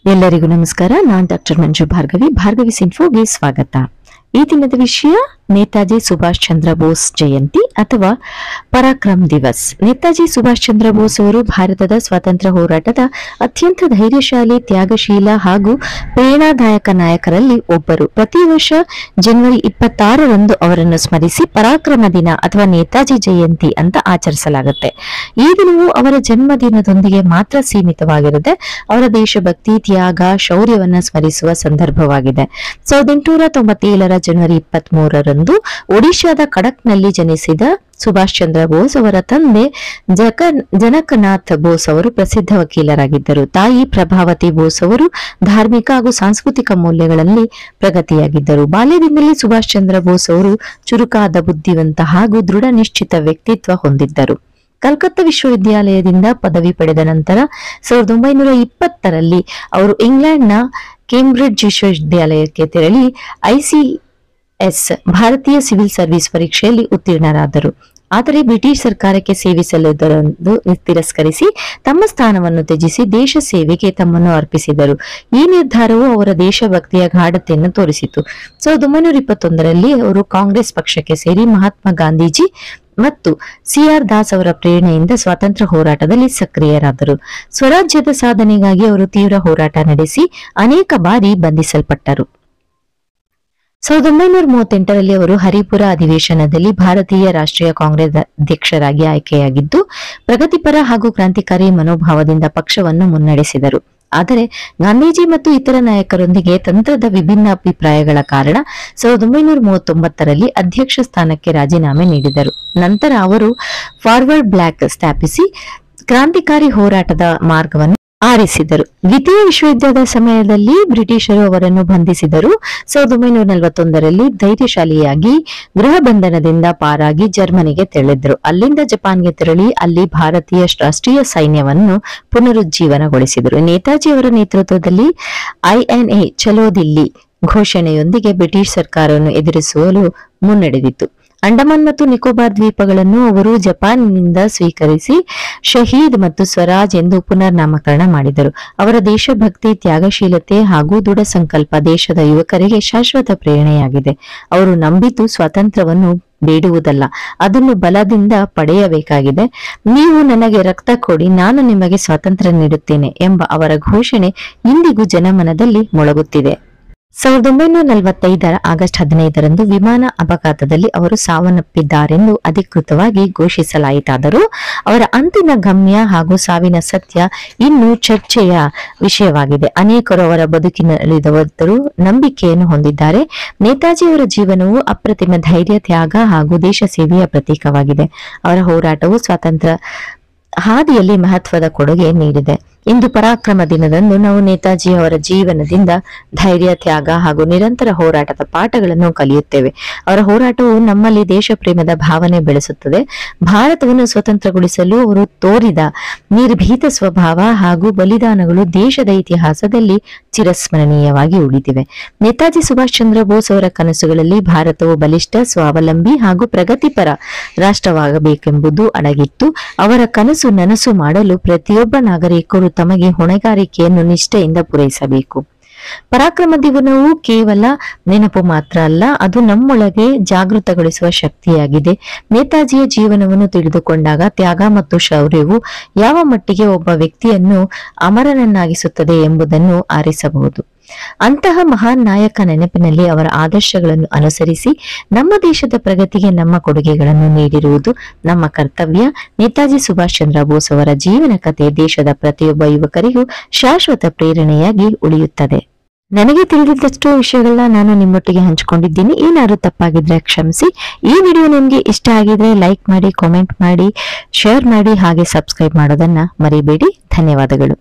ಎಲ್ಲರಿಗೂ ನಮಸ್ಕಾರ. ನಾನು ಡಾಕ್ಟರ್ ಮಂಜು ಭಾರ್ಗವಿ ಇನ್ಫೋಗೆ ಸ್ವಾಗತ. ಈ ದಿನದ ವಿಷಯ ನೇತಾಜಿ ಸುಭಾಷ್ ಚಂದ್ರ ಬೋಸ್ ಜಯಂತಿ ಅಥವಾ ಪರಾಕ್ರಮ್ ದಿವಸ್. ನೇತಾಜಿ ಸುಭಾಷ್ ಚಂದ್ರ ಬೋಸ್ ಅವರು ಭಾರತದ ಸ್ವಾತಂತ್ರ್ಯ ಹೋರಾಟದ ಅತ್ಯಂತ ಧೈರ್ಯಶಾಲಿ, ತ್ಯಾಗಶೀಲ ಹಾಗೂ ಪ್ರೇರಣಾದಾಯಕ ನಾಯಕರಲ್ಲಿ ಒಬ್ಬರು. ಪ್ರತಿ ವರ್ಷ ಜನವರಿ 26ರಂದು ಅವರನ್ನು ಸ್ಮರಿಸಿ ಪರಾಕ್ರಮ ದಿನ ಅಥವಾ ನೇತಾಜಿ ಜಯಂತಿ ಅಂತ ಆಚರಿಸಲಾಗುತ್ತೆ. ಈ ದಿನವು ಅವರ ಜನ್ಮದಿನದೊಂದಿಗೆ ಮಾತ್ರ ಸೀಮಿತವಾಗಿರದೆ ಅವರ ದೇಶಭಕ್ತಿ, ತ್ಯಾಗ, ಶೌರ್ಯವನ್ನ ಸ್ಮರಿಸುವ ಸಂದರ್ಭವಾಗಿದೆ. 1897ರ ಜನವರಿ 23ರಂದು ಒಡಿಶಾದ ಕಡಕ್ನಲ್ಲಿ ಜನಿಸಿದ ಸುಭಾಷ್ ಚಂದ್ರ ಬೋಸ್ ಅವರ ತಂದೆ ಜನಕನಾಥ್ ಬೋಸ್ ಅವರು ಪ್ರಸಿದ್ಧ ವಕೀಲರಾಗಿದ್ದರು. ತಾಯಿ ಪ್ರಭಾವತಿ ಬೋಸ್ ಅವರು ಧಾರ್ಮಿಕ ಹಾಗೂ ಸಾಂಸ್ಕೃತಿಕ ಮೌಲ್ಯಗಳಲ್ಲಿ ಪ್ರಗತಿಯಾಗಿದ್ದರು. ಬಾಲ್ಯದಿಂದಲೇ ಸುಭಾಷ್ ಚಂದ್ರ ಬೋಸ್ ಅವರು ಚುರುಕಾದ, ಬುದ್ಧಿವಂತ ಹಾಗೂ ದೃಢ ನಿಶ್ಚಿತ ವ್ಯಕ್ತಿತ್ವ ಹೊಂದಿದ್ದರು. ಕಲ್ಕತ್ತಾ ವಿಶ್ವವಿದ್ಯಾಲಯದಿಂದ ಪದವಿ ಪಡೆದ ನಂತರ 1920ರಲ್ಲಿ ಅವರು ಇಂಗ್ಲೆಂಡ್ನ ಕೇಂಬ್ರಿಡ್ಜ್ ವಿಶ್ವವಿದ್ಯಾಲಯಕ್ಕೆ ತೆರಳಿ ICS ಭಾರತೀಯ ಸಿವಿಲ್ ಸರ್ವಿಸ್ ಪರೀಕ್ಷೆಯಲ್ಲಿ ಉತ್ತೀರ್ಣರಾದರು. ಆದರೆ ಬ್ರಿಟಿಷ್ ಸರ್ಕಾರಕ್ಕೆ ಸೇವಿಸಲುದನ್ನು ತಿರಸ್ಕರಿಸಿ ತಮ್ಮ ಸ್ಥಾನವನ್ನು ತ್ಯಜಿಸಿ ದೇಶ ಸೇವೆಗೆ ತಮ್ಮನ್ನು ಅರ್ಪಿಸಿದರು. ಈ ನಿರ್ಧಾರವು ಅವರ ದೇಶಭಕ್ತಿಯ ಗಾಢತೆಯನ್ನು ತೋರಿಸಿತು. 1921ರಲ್ಲಿ ಅವರು ಕಾಂಗ್ರೆಸ್ ಪಕ್ಷಕ್ಕೆ ಸೇರಿ ಮಹಾತ್ಮ ಗಾಂಧೀಜಿ ಮತ್ತು CR ದಾಸ್ ಅವರ ಪ್ರೇರಣೆಯಿಂದ ಸ್ವಾತಂತ್ರ್ಯ ಹೋರಾಟದಲ್ಲಿ ಸಕ್ರಿಯರಾದರು. ಸ್ವರಾಜ್ಯದ ಸಾಧನೆಗಾಗಿ ಅವರು ತೀವ್ರ ಹೋರಾಟ ನಡೆಸಿ ಅನೇಕ ಬಾರಿ ಬಂಧಿಸಲ್ಪಟ್ಟರು. 1938ರಲ್ಲಿ ಅವರು ಹರಿಪುರ ಅಧಿವೇಶನದಲ್ಲಿ ಭಾರತೀಯ ರಾಷ್ಟ್ರೀಯ ಕಾಂಗ್ರೆಸ್ ಅಧ್ಯಕ್ಷರಾಗಿ ಆಯ್ಕೆಯಾಗಿದ್ದು ಪ್ರಗತಿಪರ ಹಾಗೂ ಕ್ರಾಂತಿಕಾರಿ ಮನೋಭಾವದಿಂದ ಪಕ್ಷವನ್ನು ಮುನ್ನಡೆಸಿದರು. ಆದರೆ ಗಾಂಧೀಜಿ ಮತ್ತು ಇತರ ನಾಯಕರೊಂದಿಗೆ ತಂತ್ರದ ವಿಭಿನ್ನ ಅಭಿಪ್ರಾಯಗಳ ಕಾರಣ 1939ರಲ್ಲಿ ಅಧ್ಯಕ್ಷ ಸ್ಥಾನಕ್ಕೆ ರಾಜೀನಾಮೆ ನೀಡಿದರು. ನಂತರ ಅವರು ಫಾರ್ವರ್ಡ್ ಬ್ಲಾಕ್ ಸ್ಥಾಪಿಸಿ ಕ್ರಾಂತಿಕಾರಿ ಹೋರಾಟದ ಮಾರ್ಗವನ್ನು ಆರಿಸಿದರು. ದ್ವಿತೀಯ ವಿಶ್ವಯುದ್ಧದ ಸಮಯದಲ್ಲಿ ಬ್ರಿಟಿಷರು ಅವರನ್ನು ಬಂಧಿಸಿದರು. 1941ರಲ್ಲಿ ಧೈರ್ಯಶಾಲಿಯಾಗಿ ಗೃಹ ಬಂಧನದಿಂದ ಪಾರಾಗಿ ಜರ್ಮನಿಗೆ ತೆರಳಿದ್ರು. ಅಲ್ಲಿಂದ ಜಪಾನ್ಗೆ ತೆರಳಿ ಅಲ್ಲಿ ಭಾರತೀಯ ರಾಷ್ಟ್ರೀಯ ಸೈನ್ಯವನ್ನು ಪುನರುಜ್ಜೀವನಗೊಳಿಸಿದರು. ನೇತಾಜಿ ಅವರ ನೇತೃತ್ವದಲ್ಲಿ INA ಚಲೋ ದಿಲ್ಲಿ ಘೋಷಣೆಯೊಂದಿಗೆ ಬ್ರಿಟಿಷ್ ಸರ್ಕಾರವನ್ನು ಎದುರಿಸಲು ಮುನ್ನಡೆದಿತ್ತು. ಅಂಡಮಾನ್ ಮತ್ತು ನಿಕೋಬಾರ್ ದ್ವೀಪಗಳನ್ನು ಅವರು ಜಪಾನ್ನಿಂದ ಸ್ವೀಕರಿಸಿ ಶಹೀದ್ ಮತ್ತು ಸ್ವರಾಜ್ ಎಂದು ಪುನರ್ನಾಮಕರಣ ಮಾಡಿದರು. ಅವರ ದೇಶಭಕ್ತಿ, ತ್ಯಾಗಶೀಲತೆ ಹಾಗೂ ದೃಢ ಸಂಕಲ್ಪ ದೇಶದ ಯುವಕರಿಗೆ ಶಾಶ್ವತ ಪ್ರೇರಣೆಯಾಗಿದೆ. ಅವರು ನಂಬಿದ್ದು ಸ್ವಾತಂತ್ರ್ಯವನ್ನು ಬೇಡುವುದಲ್ಲ, ಅದನ್ನು ಬಲದಿಂದ ಪಡೆಯಬೇಕಾಗಿದೆ. ನೀವು ನನಗೆ ರಕ್ತ ಕೊಡಿ, ನಾನು ನಿಮಗೆ ಸ್ವಾತಂತ್ರ್ಯ ನೀಡುತ್ತೇನೆ ಎಂಬ ಅವರ ಘೋಷಣೆ ಇಂದಿಗೂ ಜನಮನದಲ್ಲಿ ಮೊಳಗುತ್ತಿದೆ. 1945ರ ಆಗಸ್ಟ್ 15ರಂದು ವಿಮಾನ ಅಪಘಾತದಲ್ಲಿ ಅವರು ಸಾವನ್ನಪ್ಪಿದ್ದಾರೆಂದು ಅಧಿಕೃತವಾಗಿ ಘೋಷಿಸಲಾಯಿತಾದರೂ ಅವರ ಅಂತಿಮ ಗಮ್ಯ ಹಾಗೂ ಸಾವಿನ ಸತ್ಯ ಇನ್ನೂ ಚರ್ಚೆಯ ವಿಷಯವಾಗಿದೆ. ಅನೇಕರು ಅವರ ಬದುಕಿನಲ್ಲಿದ್ದವರು ನಂಬಿಕೆಯನ್ನು ಹೊಂದಿದ್ದಾರೆ. ನೇತಾಜಿ ಅವರ ಜೀವನವು ಅಪ್ರತಿಮ ಧೈರ್ಯ, ತ್ಯಾಗ ಹಾಗೂ ದೇಶ ಸೇವೆಯ ಪ್ರತೀಕವಾಗಿದೆ. ಅವರ ಹೋರಾಟವು ಸ್ವಾತಂತ್ರ್ಯ ಹಾದಿಯಲ್ಲಿ ಮಹತ್ವದ ಕೊಡುಗೆ ನೀಡಿದೆ. ಇಂದು ಪರಾಕ್ರಮ ದಿನದಂದು ನಾವು ನೇತಾಜಿ ಅವರ ಜೀವನದಿಂದ ಧೈರ್ಯ, ತ್ಯಾಗ ಹಾಗೂ ನಿರಂತರ ಹೋರಾಟದ ಪಾಠಗಳನ್ನು ಕಲಿಯುತ್ತೇವೆ. ಅವರ ಹೋರಾಟವು ನಮ್ಮಲ್ಲಿ ದೇಶ ಪ್ರೇಮದ ಭಾವನೆ ಬೆಳೆಸುತ್ತದೆ. ಭಾರತವನ್ನು ಸ್ವತಂತ್ರಗೊಳಿಸಲು ಅವರು ತೋರಿದ ನಿರ್ಭೀತ ಸ್ವಭಾವ ಹಾಗೂ ಬಲಿದಾನಗಳು ದೇಶದ ಇತಿಹಾಸದಲ್ಲಿ ಚಿರಸ್ಮರಣೀಯವಾಗಿ ಉಳಿದಿವೆ. ನೇತಾಜಿ ಸುಭಾಷ್ ಚಂದ್ರ ಬೋಸ್ ಅವರ ಕನಸುಗಳಲ್ಲಿ ಭಾರತವು ಬಲಿಷ್ಠ, ಸ್ವಾವಲಂಬಿ ಹಾಗೂ ಪ್ರಗತಿಪರ ರಾಷ್ಟ್ರವಾಗಬೇಕೆಂಬುದು ಅಡಗಿತ್ತು. ಅವರ ಕನಸು ನನಸು ಮಾಡಲು ಪ್ರತಿಯೊಬ್ಬ ನಾಗರಿಕರು ತಮಗೆ ಹೊಣೆಗಾರಿಕೆಯನ್ನು ನಿಷ್ಠೆಯಿಂದ ಪೂರೈಸಬೇಕು. ಪರಾಕ್ರಮ ದಿನವು ಕೇವಲ ನೆನಪು ಮಾತ್ರ ಅಲ್ಲ, ಅದು ನಮ್ಮೊಳಗೆ ಜಾಗೃತಗೊಳಿಸುವ ಶಕ್ತಿಯಾಗಿದೆ. ನೇತಾಜಿಯ ಜೀವನವನ್ನು ತಿಳಿದುಕೊಂಡಾಗ ತ್ಯಾಗ ಮತ್ತು ಶೌರ್ಯವು ಯಾವ ಮಟ್ಟಿಗೆ ಒಬ್ಬ ವ್ಯಕ್ತಿಯನ್ನು ಅಮರನನ್ನಾಗಿಸುತ್ತದೆ ಎಂಬುದನ್ನು ಆರಿಸಬಹುದು. ಅಂತಹ ಮಹಾನ್ ನಾಯಕ ನೆನಪಿನಲ್ಲಿ ಅವರ ಆದರ್ಶಗಳನ್ನು ಅನುಸರಿಸಿ ನಮ್ಮ ದೇಶದ ಪ್ರಗತಿಗೆ ನಮ್ಮ ಕೊಡುಗೆಗಳನ್ನು ನೀಡಿರುವುದು ನಮ್ಮ ಕರ್ತವ್ಯ. ನೇತಾಜಿ ಸುಭಾಷ್ ಚಂದ್ರ ಬೋಸ್ ಅವರ ಜೀವನ ಕಥೆ ದೇಶದ ಪ್ರತಿಯೊಬ್ಬ ಯುವಕರಿಗೂ ಶಾಶ್ವತ ಪ್ರೇರಣೆಯಾಗಿ ಉಳಿಯುತ್ತದೆ. ನನಗೆ ತಿಳಿದಿದ್ದಷ್ಟು ವಿಷಯಗಳನ್ನ ನಾನು ನಿಮ್ಮೊಟ್ಟಿಗೆ ಹಂಚಿಕೊಂಡಿದ್ದೀನಿ. ಏನಾದ್ರು ತಪ್ಪಾಗಿದ್ರೆ ಕ್ಷಮಿಸಿ. ಈ ವಿಡಿಯೋ ನಿಮ್ಗೆ ಇಷ್ಟ ಆಗಿದ್ರೆ ಲೈಕ್ ಮಾಡಿ, ಕಾಮೆಂಟ್ ಮಾಡಿ, ಶೇರ್ ಮಾಡಿ, ಹಾಗೆ ಸಬ್ಸ್ಕ್ರೈಬ್ ಮಾಡೋದನ್ನ ಮರಿಬೇಡಿ. ಧನ್ಯವಾದಗಳು.